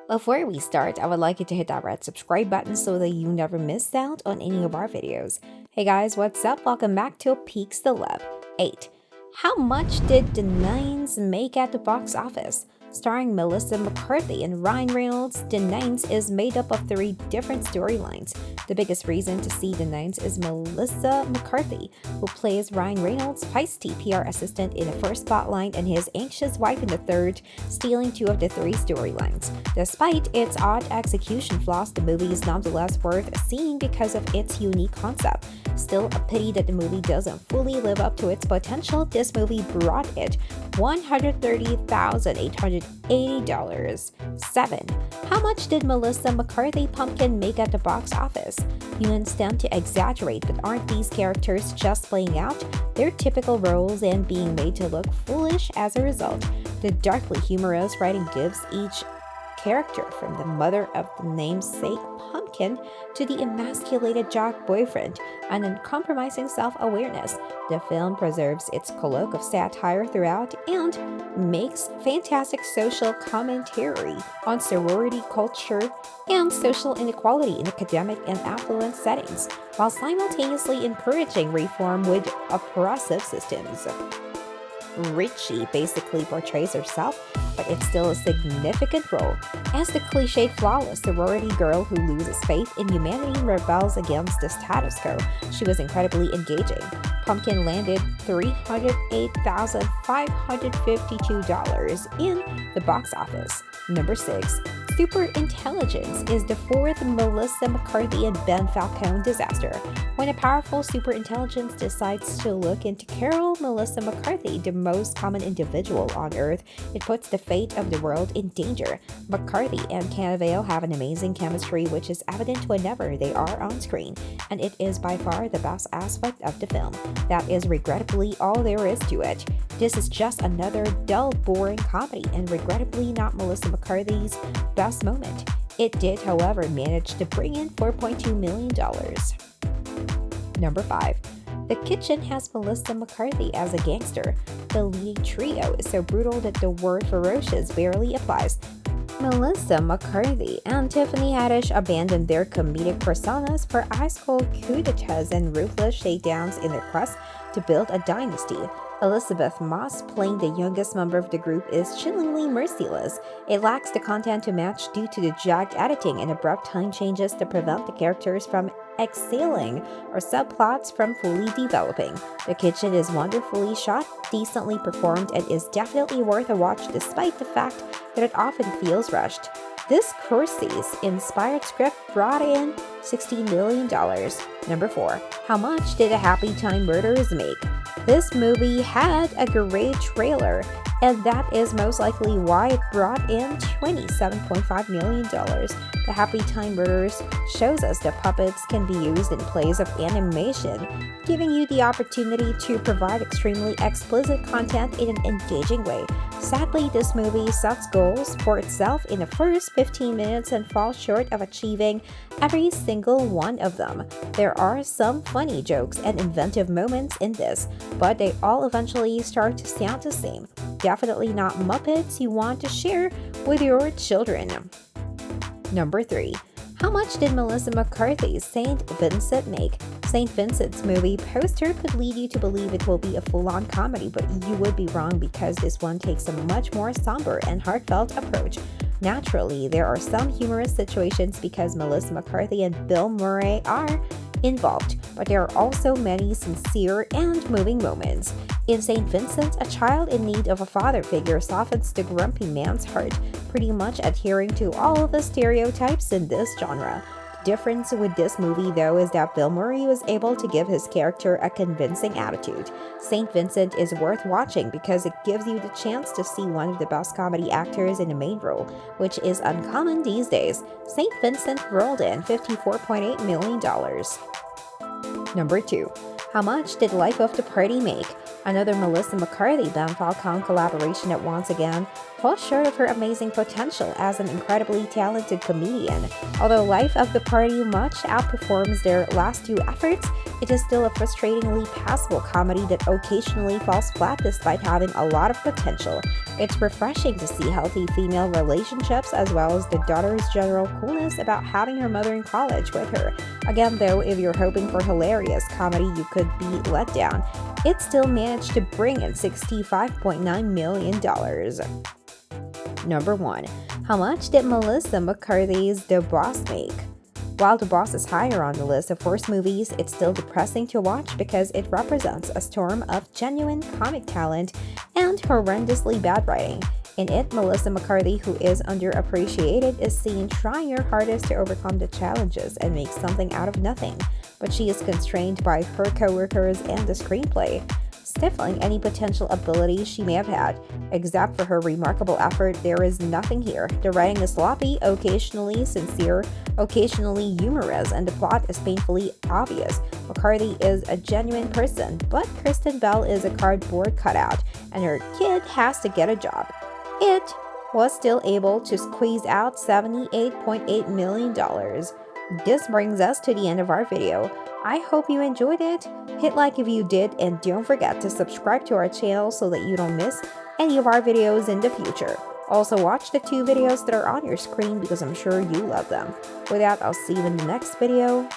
Before we start, I would like you to hit that red subscribe button so that you never miss out on any of our videos. Hey guys, what's up? Welcome back to Peaks the Lab 8. How much did The Nines make at the box office? Starring Melissa McCarthy and Ryan Reynolds, The Nines is made up of 3 different storylines. The biggest reason to see The Nines is Melissa McCarthy, who plays Ryan Reynolds' feisty PR assistant in the first spotlight and his anxious wife in the third, stealing 2 of the 3 storylines. Despite its odd execution flaws, the movie is nonetheless worth seeing because of its unique concept. Still a pity that the movie doesn't fully live up to its potential. This movie brought it $130,880. 7. How much did Melissa McCarthy Pumpkin make at the box office? Humans tend to exaggerate, but aren't these characters just playing out their typical roles and being made to look foolish as a result? The darkly humorous writing gives each character, from the mother of the namesake Pumpkin to the emasculated jock boyfriend, an uncompromising self-awareness. The film preserves its cloak of satire throughout and makes fantastic social commentary on sorority culture and social inequality in academic and affluent settings, while simultaneously encouraging reform with oppressive systems. Richie basically portrays herself, but it's still a significant role, as the cliched flawless sorority girl who loses faith in humanity and rebels against the status quo. She was incredibly engaging. Pumpkin landed $308,552 in the box office. Number 6. Superintelligence is the 4th Melissa McCarthy and Ben Falcone disaster. When a powerful superintelligence decides to look into Carol Melissa McCarthy, the most common individual on Earth, it puts the fate of the world in danger. McCarthy and Cannavale have an amazing chemistry, which is evident whenever they are on screen, and it is by far the best aspect of the film. That is regrettably all there is to it. This is just another dull, boring comedy, and regrettably not Melissa McCarthy's best moment. It did, however, manage to bring in $4.2 million. Number 5. The Kitchen has Melissa McCarthy as a gangster. The leading trio is so brutal that the word ferocious barely applies. Melissa McCarthy and Tiffany Haddish abandoned their comedic personas for ice-cold coup d'etats and ruthless shakedowns in their quest to build a dynasty. Elizabeth Moss, playing the youngest member of the group, is chillingly merciless. It lacks the content to match due to the jagged editing and abrupt time changes to prevent the characters from exhaling or subplots from fully developing. The Kitchen is wonderfully shot, decently performed, and is definitely worth a watch despite the fact that it often feels rushed. This Scorsese-inspired script brought in $16 million. Number 4. How much did A Happy Time Murders make? This movie had a great trailer, and that is most likely why it brought in $27.5 million. The Happy Time Murders shows us that puppets can be used in place of animation, giving you the opportunity to provide extremely explicit content in an engaging way. Sadly, this movie sets goals for itself in the first 15 minutes and falls short of achieving every single one of them. There are some funny jokes and inventive moments in this, but they all eventually start to sound the same. Definitely not Muppets you want to share with your children. Number 3. How much did Melissa McCarthy's St. Vincent make? St. Vincent's movie poster could lead you to believe it will be a full-on comedy, but you would be wrong because this one takes a much more somber and heartfelt approach. Naturally, there are some humorous situations because Melissa McCarthy and Bill Murray are involved, but there are also many sincere and moving moments. In St. Vincent, a child in need of a father figure softens the grumpy man's heart, pretty much adhering to all of the stereotypes in this genre. The difference with this movie, though, is that Bill Murray was able to give his character a convincing attitude. St. Vincent is worth watching because it gives you the chance to see one of the best comedy actors in the main role, which is uncommon these days. St. Vincent rolled in $54.8 million. Number 2. How much did Life of the Party make? Another Melissa McCarthy Ben Falcone collaboration that once again falls short of her amazing potential as an incredibly talented comedian. Although Life of the Party much outperforms their last two efforts, it is still a frustratingly passable comedy that occasionally falls flat despite having a lot of potential. It's refreshing to see healthy female relationships as well as the daughter's general coolness about having her mother in college with her. Again though, if you're hoping for hilarious comedy, you could be let down. It still managed to bring in $65.9 million. Number 1. How much did Melissa McCarthy's The Boss make? While The Boss is higher on the list of worst movies, it's still depressing to watch because it represents a storm of genuine comic talent and horrendously bad writing. In it, Melissa McCarthy, who is underappreciated, is seen trying her hardest to overcome the challenges and make something out of nothing, but she is constrained by her co-workers and the screenplay, stifling any potential ability she may have had. Except for her remarkable effort, there is nothing here. The writing is sloppy, occasionally sincere, occasionally humorous, and the plot is painfully obvious. McCarthy is a genuine person, but Kristen Bell is a cardboard cutout, and her kid has to get a job. It was still able to squeeze out $78.8 million. This brings us to the end of our video. I hope you enjoyed it. Hit like if you did, and don't forget to subscribe to our channel so that you don't miss any of our videos in the future. Also watch the 2 videos that are on your screen because I'm sure you love them. With that, I'll see you in the next video.